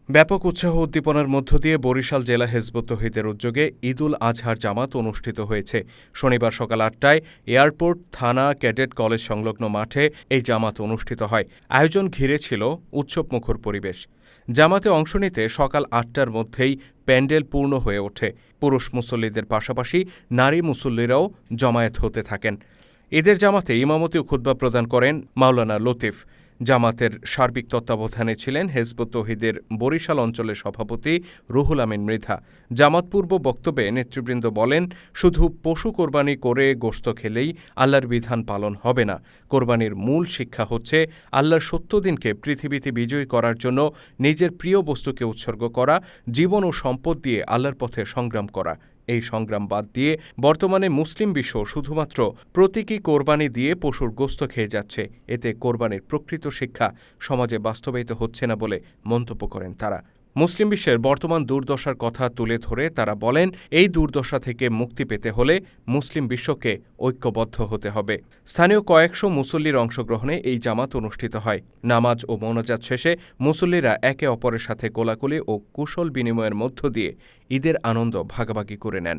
ব্যাপক উৎসাহ উদ্দীপনার মধ্য দিয়ে বরিশাল জেলা হেজবুত তৌহিদের উদ্যোগে ঈদুল আজহার জামাত অনুষ্ঠিত হয়েছে। শনিবার সকাল ৮টায় এয়ারপোর্ট থানা ক্যাডেট কলেজ সংলগ্ন মাঠে এই জামাত অনুষ্ঠিত হয়। আয়োজন ঘিরে ছিল উৎসবমুখর পরিবেশ। জামাতে অংশ নিতে সকাল ৮টার মধ্যেই প্যান্ডেল পূর্ণ হয়ে ওঠে। পুরুষ মুসল্লিদের পাশাপাশি নারী মুসল্লিরাও জমায়েত হতে থাকেন। ঈদের জামাতে ইমামতি ও খুতবা প্রদান করেন মাওলানা লতিফ। জামাতের সার্বিক তত্ত্বাবধানে ছিলেন হেজবুত তৌহিদের বরিশাল অঞ্চলের সভাপতি রুহুল আমিন মৃধা। জামাতপূর্ব বক্তব্যে নেতৃবৃন্দ বলেন, শুধু পশু কোরবানি করে গোশত খেলেই আল্লাহর বিধান পালন হবে না। কোরবানির মূল শিক্ষা হচ্ছে আল্লাহর সত্য দিনকে পৃথিবীতে বিজয়ী করার জন্য নিজের প্রিয় বস্তুকে উৎসর্গ করা, জীবন ও সম্পদ দিয়ে আল্লাহর পথে সংগ্রাম করা। এই সংগ্রাম বাদ দিয়ে বর্তমানে মুসলিম বিশ্ব শুধুমাত্র প্রতীকী কোরবানি দিয়ে পশুর গোশত খেয়ে যাচ্ছে। এতে কোরবানির প্রকৃত শিক্ষা সমাজে বাস্তবায়িত হচ্ছে না বলে মন্তব্য করেন তারা। মুসলিম বিশ্বের বর্তমান দুর্দশার কথা তুলে ধরে তারা বলেন, এই দুর্দশা থেকে মুক্তি পেতে হলে মুসলিম বিশ্বকে ঐক্যবদ্ধ হতে হবে। স্থানীয় কয়েকশো মুসল্লির অংশগ্রহণে এই জামাত অনুষ্ঠিত হয়। নামাজ ও মোনাজাত শেষে মুসল্লিরা একে অপরের সাথে কোলাকুলি ও কুশল বিনিময়ের মধ্য দিয়ে ঈদের আনন্দ ভাগাভাগি করে নেন।